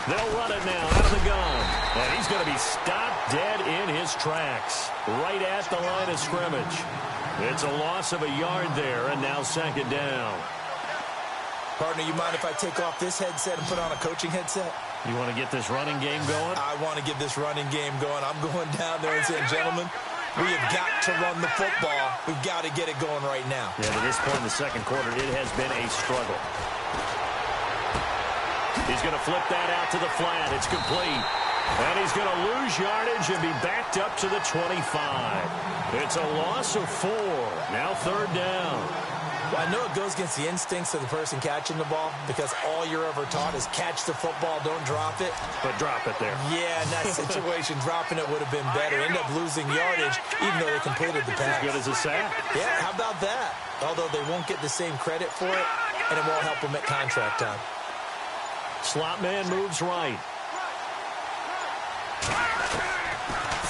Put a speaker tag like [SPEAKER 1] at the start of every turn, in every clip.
[SPEAKER 1] They'll run it now out of the gun. And he's going to be stopped dead in his tracks right at the line of scrimmage. It's a loss of a yard there, and now second down.
[SPEAKER 2] Partner, you mind if I take off this headset and put on a coaching headset?
[SPEAKER 1] You want to get this running game going?
[SPEAKER 2] I want to get this running game going. I'm going down there and saying, gentlemen, we have got to run the football. We've got to get it going right now.
[SPEAKER 1] Yeah, to this point in the second quarter, it has been a struggle. He's going to flip that out to the flat. It's complete. And he's going to lose yardage and be backed up to the 25. It's a loss of 4. Now third down.
[SPEAKER 2] Well, I know it goes against the instincts of the person catching the ball because all you're ever taught is catch the football, don't drop it.
[SPEAKER 1] But drop it there.
[SPEAKER 2] Yeah, in that situation, dropping it would have been better. End up losing yardage even though they completed the pass.
[SPEAKER 1] As good as a sack.
[SPEAKER 2] Yeah, how about that? Although they won't get the same credit for it, and it won't help them at contract time.
[SPEAKER 1] Slot man moves right.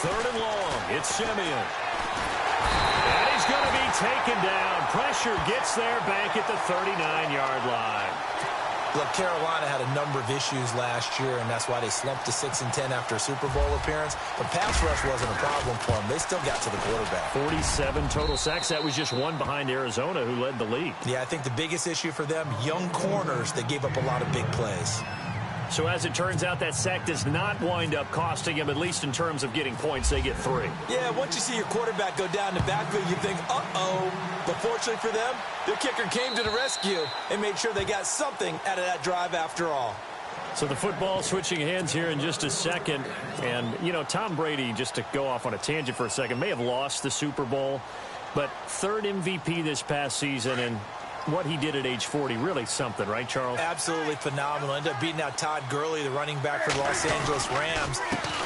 [SPEAKER 1] Third and long. It's Simeon. And he's going to be taken down. Pressure gets there back at the 39-yard line.
[SPEAKER 2] Look, Carolina had a number of issues last year, and that's why they slumped to 6-10 after a Super Bowl appearance. But pass rush wasn't a problem for them. They still got to the quarterback.
[SPEAKER 1] 47 total sacks. That was just one behind Arizona, who led the league.
[SPEAKER 2] Yeah, I think the biggest issue for them, young corners, they gave up a lot of big plays.
[SPEAKER 1] So as it turns out, that sack does not wind up costing him, at least in terms of getting points. They get 3.
[SPEAKER 2] Yeah, once you see your quarterback go down the backfield, you think, uh-oh. But fortunately for them, their kicker came to the rescue and made sure they got something out of that drive after all.
[SPEAKER 1] So the football switching hands here in just a second. And, you know, Tom Brady, just to go off on a tangent for a second, may have lost the Super Bowl, but third MVP this past season, and what he did at age 40, really something, right, Charles?
[SPEAKER 2] Absolutely phenomenal. Ended up beating out Todd Gurley, the running back for the Los Angeles Rams.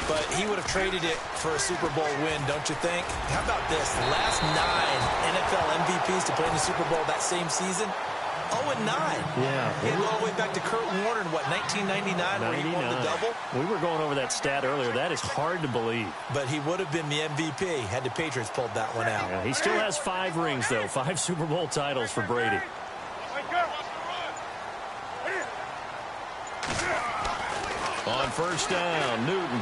[SPEAKER 2] But he would have traded it for a Super Bowl win, don't you think? How about this? The last 9 NFL MVPs to play in the Super Bowl that same season, 0-9.
[SPEAKER 1] Yeah.
[SPEAKER 2] He go all the way back to Kurt Warner in, what, 1999, where he won the double?
[SPEAKER 1] We were going over that stat earlier. That is hard to believe.
[SPEAKER 2] But he would have been the MVP had the Patriots pulled that one out.
[SPEAKER 1] Yeah, he still has 5 rings, though. 5 Super Bowl titles for Brady. On first down, Newton.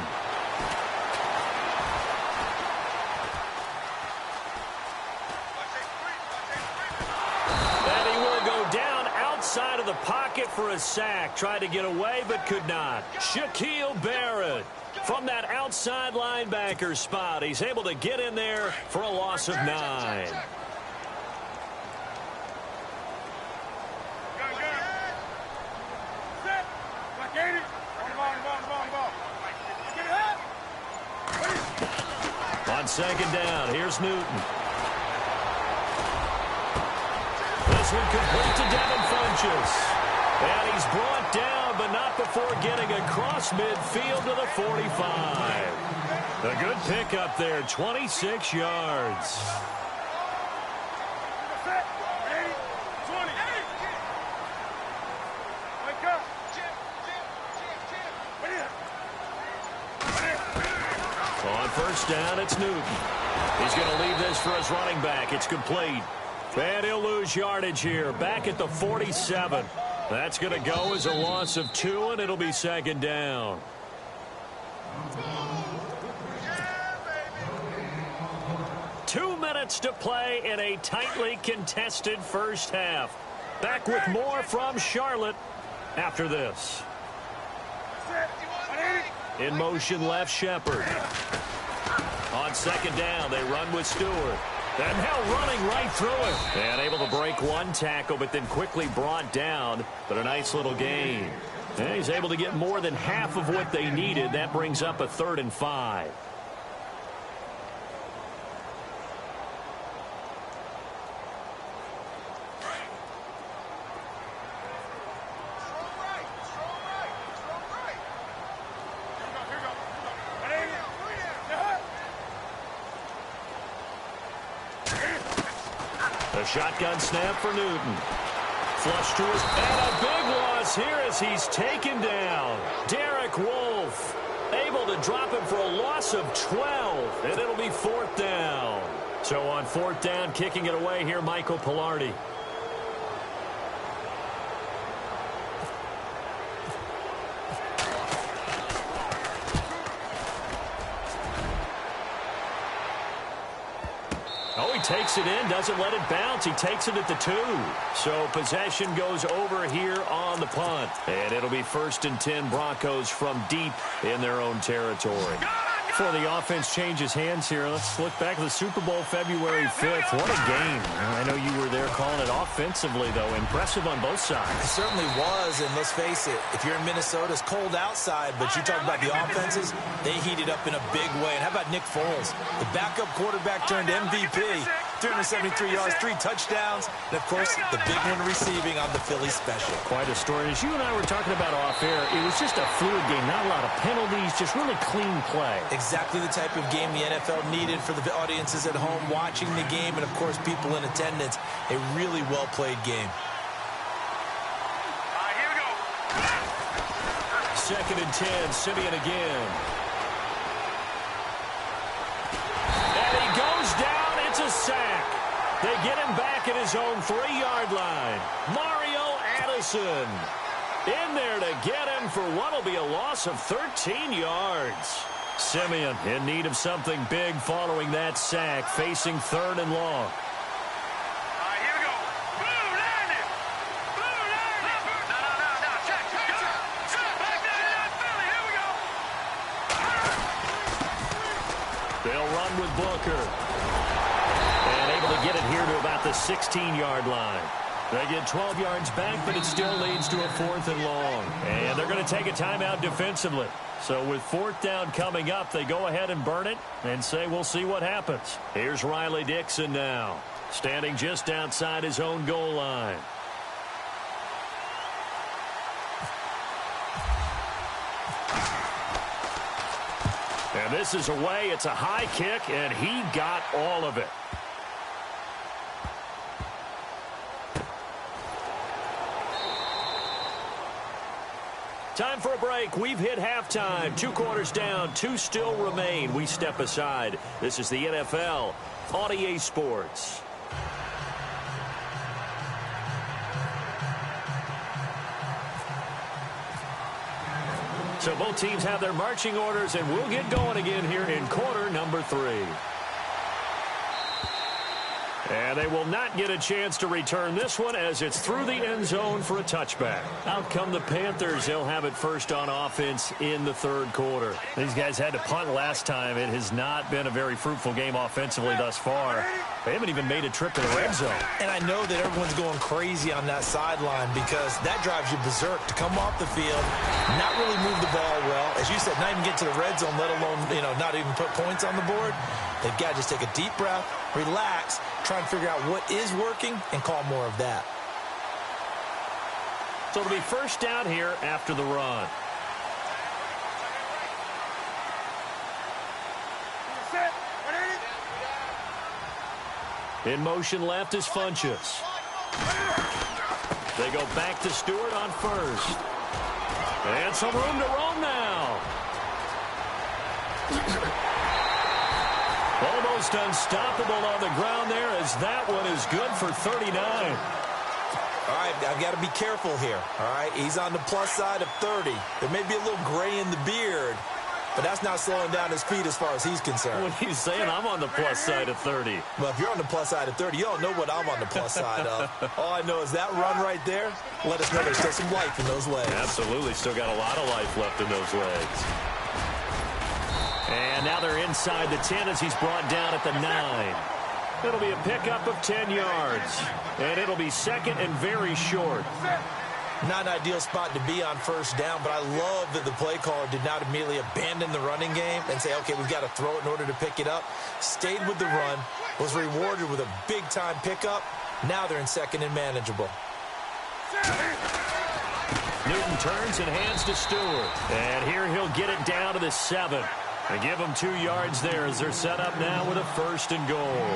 [SPEAKER 1] And he will go down outside of the pocket for a sack. Tried to get away, but could not. Shaquille Barrett from that outside linebacker spot. He's able to get in there for a loss of 9. On second down, here's Newton. This one complete to Devin Funchess. And he's brought down, but not before getting across midfield to the 45. A good pickup there, 26 yards. On first down, it's Newton. He's going to leave this for his running back. It's complete. And he'll lose yardage here. Back at the 47. That's going to go as a loss of 2, and it'll be second down. Two minutes to play in a tightly contested first half. Back with more from Charlotte after this. In motion left, Shepard. On second down, they run with Stewart. And now running right through it. And able to break one tackle, but then quickly brought down. But a nice little gain. And he's able to get more than half of what they needed. That brings up a 3rd and 5. A shotgun snap for Newton. Flush to his and a big loss here as he's taken down. Derek Wolfe able to drop him for a loss of 12, and it'll be 4th down. So on 4th down, kicking it away here, Michael Pilardi. takes it in, doesn't let it bounce. He takes it at the 2. So possession goes over here on the punt. And it'll be 1st and 10 Broncos from deep in their own territory. Before the offense changes hands here, let's look back at the Super Bowl February 5th. What a game. I know you were there calling it offensively, though. Impressive on both sides.
[SPEAKER 2] It certainly was, and let's face it, if you're in Minnesota, it's cold outside, but you talk about the offenses, they heated up in a big way. And how about Nick Foles? The backup quarterback turned MVP, 373 yards, 3 touchdowns, and, of course, the big one receiving on the Philly special.
[SPEAKER 1] Quite a story. As you and I were talking about off air, it was just a fluid game, not a lot of penalties, just really clean play.
[SPEAKER 2] Exactly the type of game the NFL needed for the audiences at home watching the game and, of course, people in attendance. A really well-played game.
[SPEAKER 3] Here we go.
[SPEAKER 1] 2nd and 10, Simeon again. And he goes down. It's a sack. They get him back at his own 3-yard line. Mario Addison in there to get him for what will be a loss of 13 yards. Simeon in need of something big following that sack, facing 3rd and long.
[SPEAKER 3] Here we go. Boom, landed. Boom, landed. No. Check. Back down, Philly. Here we go.
[SPEAKER 1] They'll run with Booker. And able to get it here to about the 16-yard line. They get 12 yards back, but it still leads to a 4th and long. And they're going to take a timeout defensively. So with 4th down coming up, they go ahead and burn it and say we'll see what happens. Here's Riley Dixon now, standing just outside his own goal line. And this is away. It's a high kick, and he got all of it. Time for a break. We've hit halftime. 2 quarters down. 2 still remain. We step aside. This is the NFL on EA Sports. So both teams have their marching orders, and we'll get going again here in quarter number 3. And they will not get a chance to return this one as it's through the end zone for a touchback. Out come the Panthers. They'll have it first on offense in the 3rd quarter. These guys had to punt last time. It has not been a very fruitful game offensively thus far. They haven't even made a trip to the red zone. And I know that everyone's going crazy on that sideline because that drives you berserk to come off the field, not really move the ball well. As you said, not even get to the red zone, let alone, not even put points on the board. They've got to just take a deep breath, relax, try and figure out what is working, and call more of that. So it'll be first down here after the run. In motion left is Funchess. They go back to Stewart on first. And some room to roam now. Almost unstoppable on the ground there as that one is good for 39.
[SPEAKER 2] All right, I've got to be careful here. All right, he's on the plus side of 30. There may be a little gray in the beard, but that's not slowing down his feet as far as he's concerned.
[SPEAKER 1] When he's saying I'm on the plus side of 30.
[SPEAKER 2] Well, if you're on the plus side of 30, you don't know what I'm on the plus side of. All I know is that run right there, let us know there's still some life in those legs.
[SPEAKER 1] Absolutely, still got a lot of life left in those legs. And now they're inside the 10 as he's brought down at the 9. It'll be a pickup of 10 yards. And it'll be second and very short.
[SPEAKER 2] Not an ideal spot to be on first down, but I love that the play caller did not immediately abandon the running game and say, okay, we've got to throw it in order to pick it up. Stayed with the run, was rewarded with a big-time pickup. Now they're in second and manageable.
[SPEAKER 1] Newton turns and hands to Stewart. And here he'll get it down to the 7. They give them 2 yards there as they're set up now with a first and goal.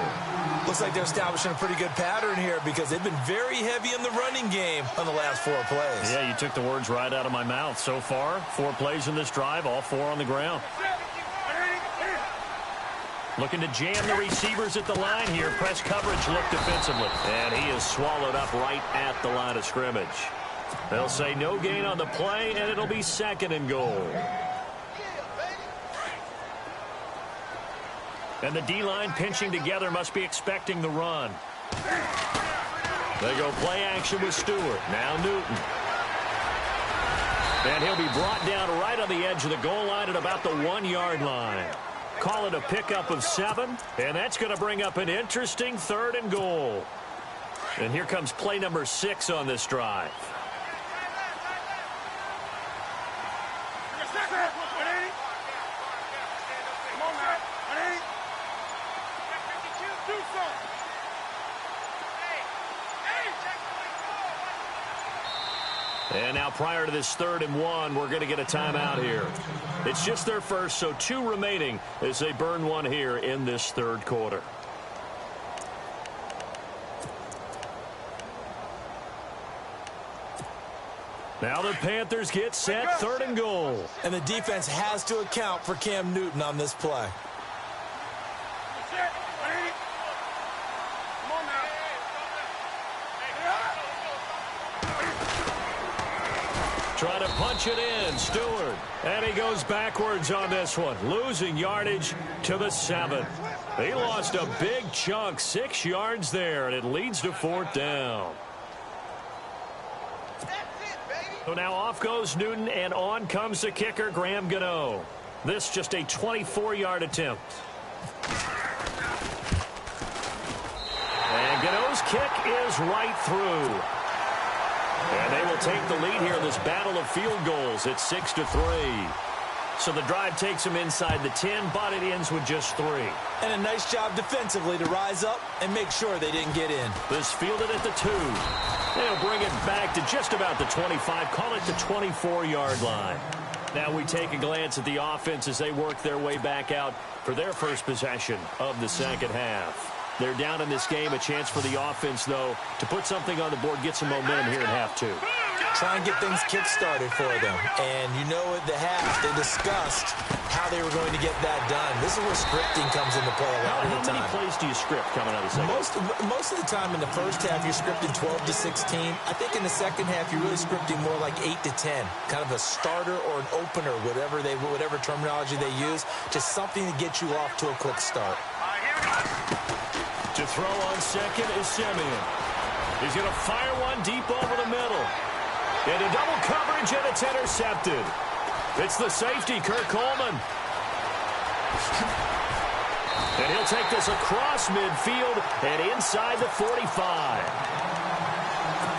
[SPEAKER 2] Looks like they're establishing a pretty good pattern here because they've been very heavy in the running game on the last 4 plays.
[SPEAKER 1] Yeah, you took the words right out of my mouth. So far, 4 plays in this drive, all 4 on the ground. Looking to jam the receivers at the line here. Press coverage look defensively. And he is swallowed up right at the line of scrimmage. They'll say no gain on the play, and it'll be second and goal. And the D-line pinching together must be expecting the run. They go play action with Stewart. Now Newton. And he'll be brought down right on the edge of the goal line at about the 1-yard line. Call it a pickup of 7, and that's going to bring up an interesting 3rd and goal. And here comes play number 6 on this drive. And now prior to this 3rd and 1, we're going to get a timeout here. It's just their first, so 2 remaining as they burn one here in this 3rd quarter. Now the Panthers get set, 3rd and goal.
[SPEAKER 2] And the defense has to account for Cam Newton on this play.
[SPEAKER 1] Trying to punch it in, Stewart. And he goes backwards on this one, losing yardage to the 7. He lost a big chunk, 6 yards there, and it leads to 4th down. So now off goes Newton, and on comes the kicker, Graham Gano. This just a 24-yard attempt. And Gano's kick is right through. And they will take the lead here in this battle of field goals at 6-3. So the drive takes them inside the 10, but it ends with just 3.
[SPEAKER 2] And a nice job defensively to rise up and make sure they didn't get in.
[SPEAKER 1] This fielded at the 2. They'll bring it back to just about the 25, call it the 24-yard line. Now we take a glance at the offense as they work their way back out for their first possession of the second half. They're down in this game. A chance for the offense, though, to put something on the board, get some momentum here in half 2.
[SPEAKER 2] Try and get things kick-started for them. And you know at the half, they discussed how they were going to get that done. This is where scripting comes into play a lot of the time.
[SPEAKER 1] How many plays do you script coming out of the second?
[SPEAKER 2] Most of the time in the first half, you're scripting 12 to 16. I think in the second half, you're really scripting more like 8 to 10. Kind of a starter or an opener, whatever terminology they use. Just something to get you off to a quick start.
[SPEAKER 1] To throw on second is Simeon. He's going to fire one deep over the middle. Into double coverage, and it's intercepted. It's the safety, Kurt Coleman. And he'll take this across midfield and inside the 45.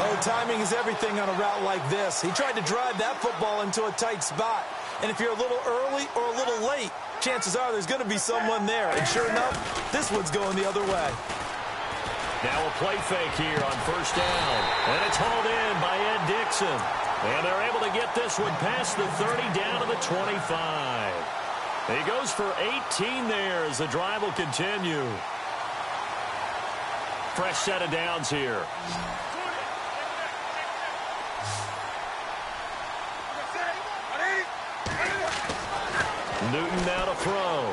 [SPEAKER 2] Oh, timing is everything on a route like this. He tried to drive that football into a tight spot. And if you're a little early or a little late, chances are there's going to be someone there. And sure enough, this one's going the other way.
[SPEAKER 1] Now a play fake here on first down. And it's hauled in by Ed Dixon. And they're able to get this one past the 30 down to the 25. He goes for 18 there as the drive will continue. Fresh set of downs here. Newton now to throw.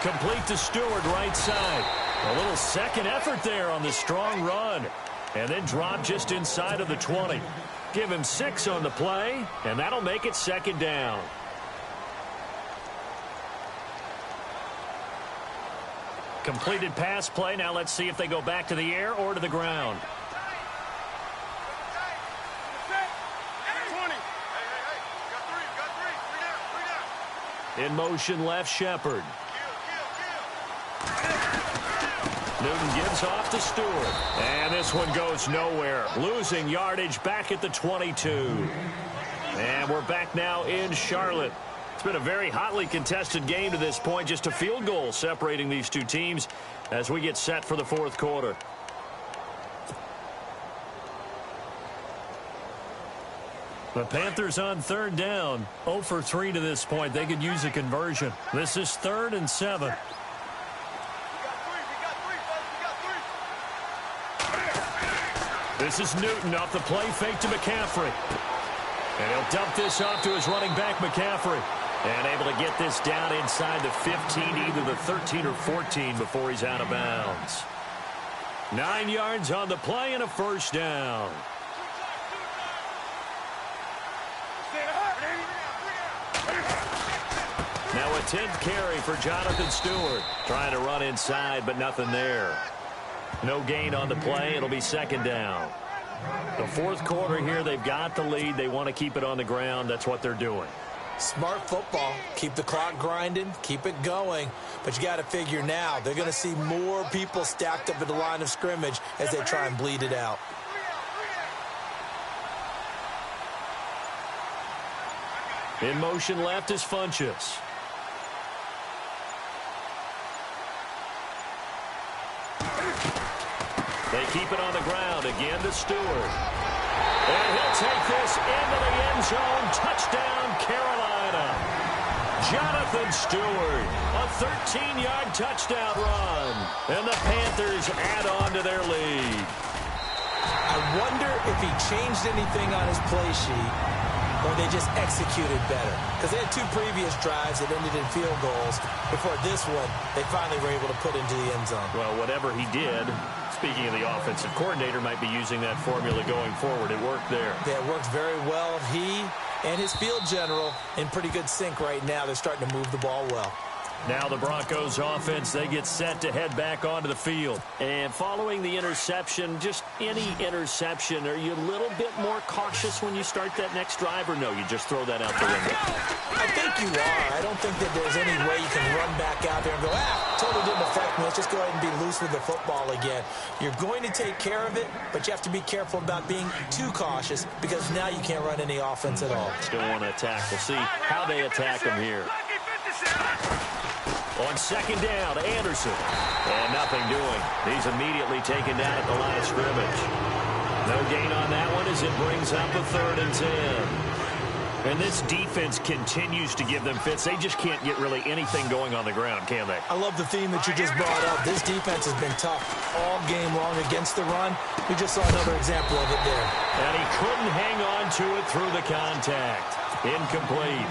[SPEAKER 1] Complete to Stewart, right side. A little second effort there on the strong run. And then drop just inside of the 20. Give him 6 on the play, and that'll make it second down. Completed pass play. Now let's see if they go back to the air or to the ground. In motion, left Shepard. Newton gives off to Stewart. And this one goes nowhere. Losing yardage back at the 22. And we're back now in Charlotte. It's been a very hotly contested game to this point. Just a field goal separating these two teams as we get set for the fourth quarter. The Panthers on third down. 0 for 3 to this point. They could use a conversion. This is 3rd and 7. This is Newton off the play fake to McCaffrey. And he'll dump this off to his running back, McCaffrey. And able to get this down inside the 15, either the 13 or 14 before he's out of bounds. 9 yards on the play and a first down. Now a 10th carry for Jonathan Stewart. Trying to run inside, but nothing there. No gain on the play. It'll be second down. The fourth quarter here, they've got the lead. They want to keep it on the ground. That's what they're doing.
[SPEAKER 2] Smart football. Keep the clock grinding. Keep it going. But you got to figure now, they're going to see more people stacked up at the line of scrimmage as they try and bleed it out.
[SPEAKER 1] In motion left is Funchess. They keep it on the ground again to Stewart. And he'll take this into the end zone. Touchdown, Carolina. Jonathan Stewart, a 13-yard touchdown run. And the Panthers add on to their lead.
[SPEAKER 2] I wonder if he changed anything on his play sheet or they just executed better. Because they had two previous drives that ended in field goals. Before this one, they finally were able to put into the end zone.
[SPEAKER 1] Well, whatever he did, speaking of the offensive coordinator, might be using that formula going forward. It worked there.
[SPEAKER 2] Yeah, it worked very well. He and his field general in pretty good sync right now. They're starting to move the ball well.
[SPEAKER 1] Now the Broncos offense, they get set to head back onto the field. And following the interception, just any interception, are you a little bit more cautious when you start that next drive, or no, you just throw that out the window?
[SPEAKER 2] I think you are. I don't think that there's any way you can run back out there and go, totally didn't affect me. Let's just go ahead and be loose with the football again. You're going to take care of it, but you have to be careful about being too cautious because now you can't run any offense at all.
[SPEAKER 1] Still want to attack. We'll see how they attack them here. On second down, Anderson. And nothing doing. He's immediately taken down at the line of scrimmage. No gain on that one as it brings up a 3rd and 10. And this defense continues to give them fits. They just can't get really anything going on the ground, can they?
[SPEAKER 2] I love the theme that you just brought up. This defense has been tough all game long against the run. We just saw another example of it there.
[SPEAKER 1] And he couldn't hang on to it through the contact. Incomplete.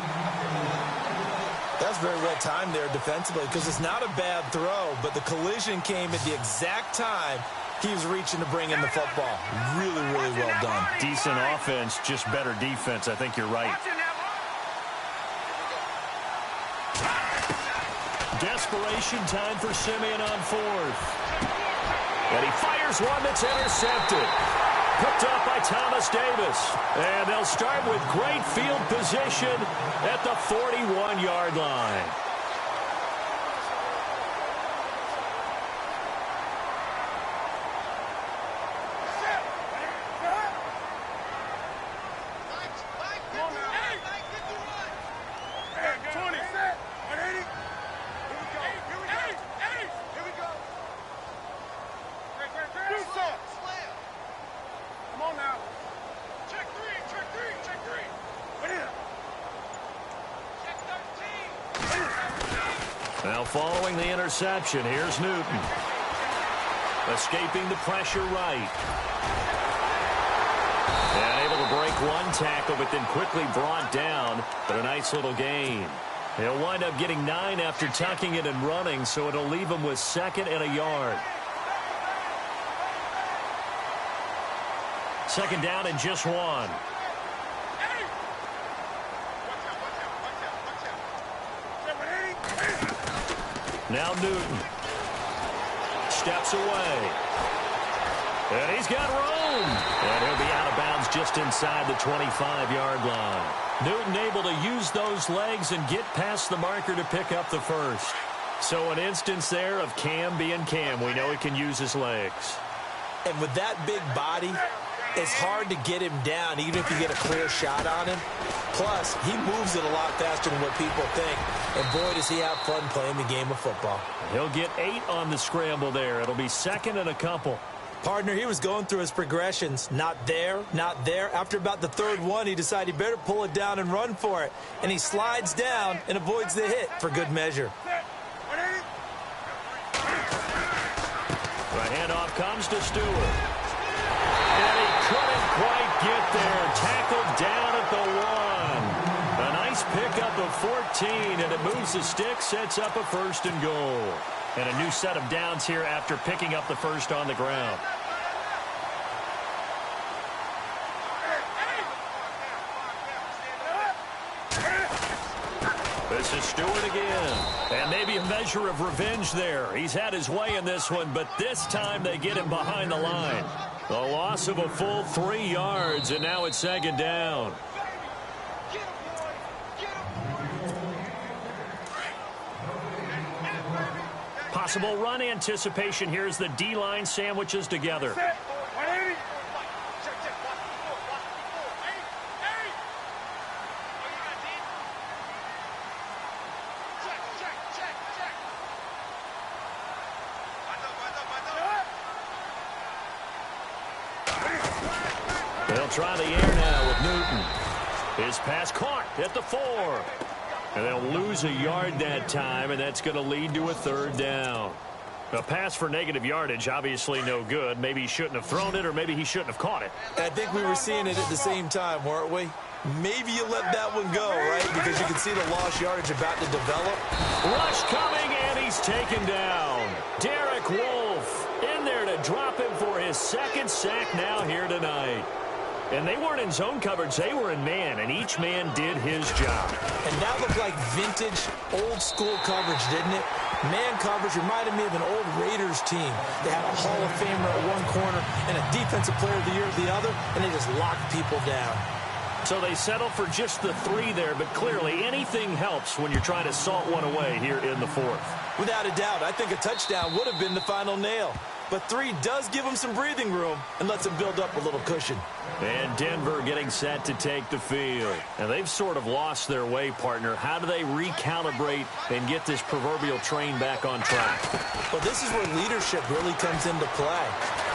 [SPEAKER 2] That's very well timed there defensively because it's not a bad throw, but the collision came at the exact time he was reaching to bring in the football. Really, really well done.
[SPEAKER 1] Decent offense, just better defense. I think you're right. Desperation time for Simeon on 4th. And he fires one that's intercepted. Picked up by Thomas Davis. And they'll start with great field position at the 41-yard line. Now following the interception, here's Newton. Escaping the pressure right. And able to break one tackle, but then quickly brought down. But a nice little gain. He'll wind up getting 9 after tucking it and running, so it'll leave him with 2nd and a yard. 2nd down and just 1. Now Newton steps away. And he's got room. And he'll be out of bounds just inside the 25-yard line. Newton able to use those legs and get past the marker to pick up the 1st. So an instance there of Cam being Cam. We know he can use his legs.
[SPEAKER 2] And with that big body, it's hard to get him down, even if you get a clear shot on him. Plus, he moves it a lot faster than what people think. And boy, does he have fun playing the game of football.
[SPEAKER 1] He'll get 8 on the scramble there. It'll be 2nd and a couple.
[SPEAKER 2] Partner, he was going through his progressions. Not there, not there. After about the 3rd one, he decided he better pull it down and run for it. And he slides down and avoids the hit for good measure.
[SPEAKER 1] The handoff comes to Stewart. And he couldn't quite get there. Tackled down at the 1. A nice pickup of 14, and it moves the stick, sets up a 1st and goal. And a new set of downs here after picking up the 1st on the ground. This is Stewart again. And maybe a measure of revenge there. He's had his way in this one, but this time they get him behind the line. The loss of a full 3 yards, and now it's second down. Possible run anticipation here as the D-line sandwiches together. They'll try the air now with Newton. His pass caught at the 4. And they'll lose a yard that time, and that's going to lead to a third down. A pass for negative yardage, obviously no good. Maybe he shouldn't have thrown it, or maybe he shouldn't have caught it.
[SPEAKER 2] I think we were seeing it at the same time, weren't we? Maybe you let that one go, right? Because you can see the lost yardage about to develop.
[SPEAKER 1] Rush coming, and he's taken down. Derek Wolfe in there to drop him for his second sack now here tonight. And they weren't in zone coverage. They were in man, and each man did his job.
[SPEAKER 2] And that looked like vintage, old-school coverage, didn't it? Man coverage reminded me of an old Raiders team. They had a Hall of Famer at one corner and a Defensive Player of the Year at the other, and they just locked people down.
[SPEAKER 1] So they settle for just the 3 there, but clearly anything helps when you're trying to salt one away here in the 4th.
[SPEAKER 2] Without a doubt, I think a touchdown would have been the final nail. But 3 does give them some breathing room and lets them build up a little cushion.
[SPEAKER 1] And Denver getting set to take the field. And they've sort of lost their way, partner. How do they recalibrate and get this proverbial train back on track?
[SPEAKER 2] Well, this is where leadership really comes into play.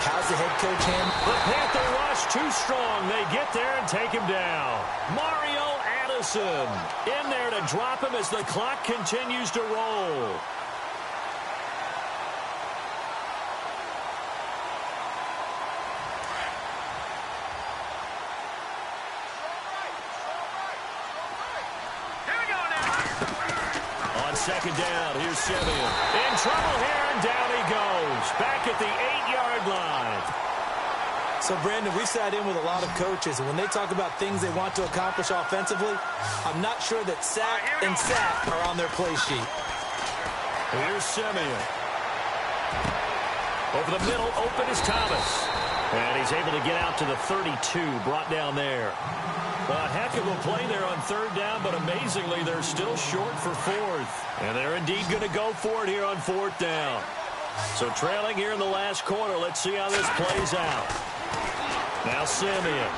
[SPEAKER 2] How's the head coach handle?
[SPEAKER 1] The Panther rush too strong. They get there and take him down. Mario Addison in there to drop him as the clock continues to roll. Second down, here's Simeon. In trouble here, and down he goes. Back at the 8-yard line.
[SPEAKER 2] So, Brandon, we sat in with a lot of coaches, and when they talk about things they want to accomplish offensively, I'm not sure that sack and sack are on their play sheet.
[SPEAKER 1] Here's Simeon. Over the middle, open is Thomas. And he's able to get out to the 32, brought down there. A heck of a play there on third down, but amazingly, they're still short for 4th. And they're indeed going to go for it here on 4th down. So trailing here in the last quarter, let's see how this plays out. Now Simeon.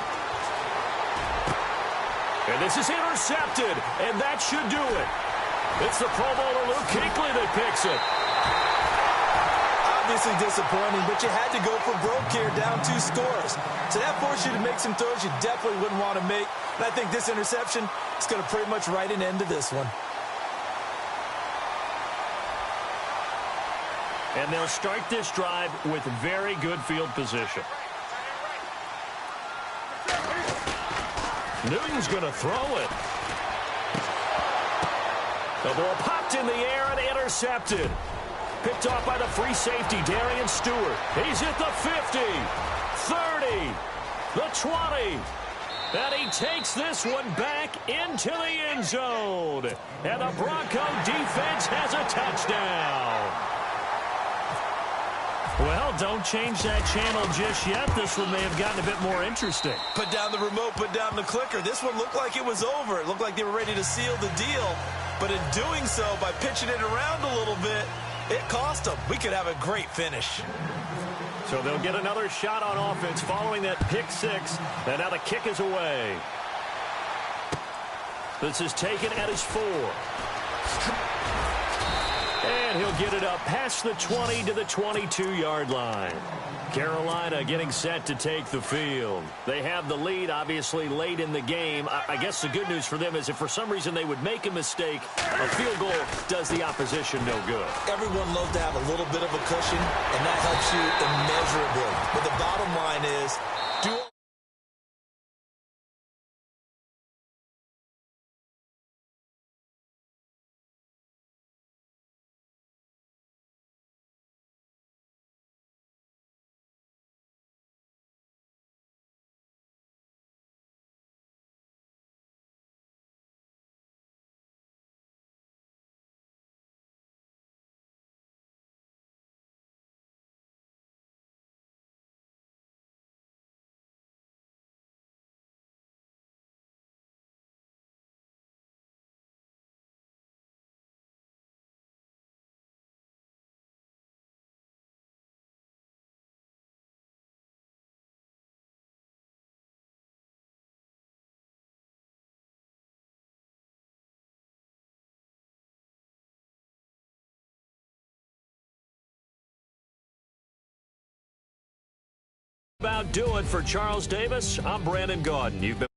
[SPEAKER 1] And this is intercepted, and that should do it. It's the Pro Bowler Luke Kuechly that picks it.
[SPEAKER 2] Obviously disappointing, but you had to go for broke here, down 2 scores. So that forced you to make some throws you definitely wouldn't want to make. And I think this interception is going to pretty much write an end to this one.
[SPEAKER 1] And they'll start this drive with very good field position. Newton's going to throw it. The ball popped in the air and intercepted. Picked off by the free safety, Darian Stewart. He's at the 50, 30, the 20. And he takes this one back into the end zone. And the Bronco defense has a touchdown. Well, don't change that channel just yet. This one may have gotten a bit more interesting.
[SPEAKER 2] Put down the remote, put down the clicker. This one looked like it was over. It looked like they were ready to seal the deal. But in doing so, by pitching it around a little bit, it cost them. We could have a great finish.
[SPEAKER 1] So they'll get another shot on offense following that pick 6. And now the kick is away. This is taken at his 4. And he'll get it up past the 20 to the 22-yard line. Carolina getting set to take the field. They have the lead, obviously, late in the game. I guess the good news for them is if for some reason they would make a mistake, a field goal does the opposition no good.
[SPEAKER 2] Everyone loves to have a little bit of a cushion, and that helps you immeasurably. But the bottom line is, do
[SPEAKER 1] about do it for Charles Davis. I'm Brandon Gaudin. You've been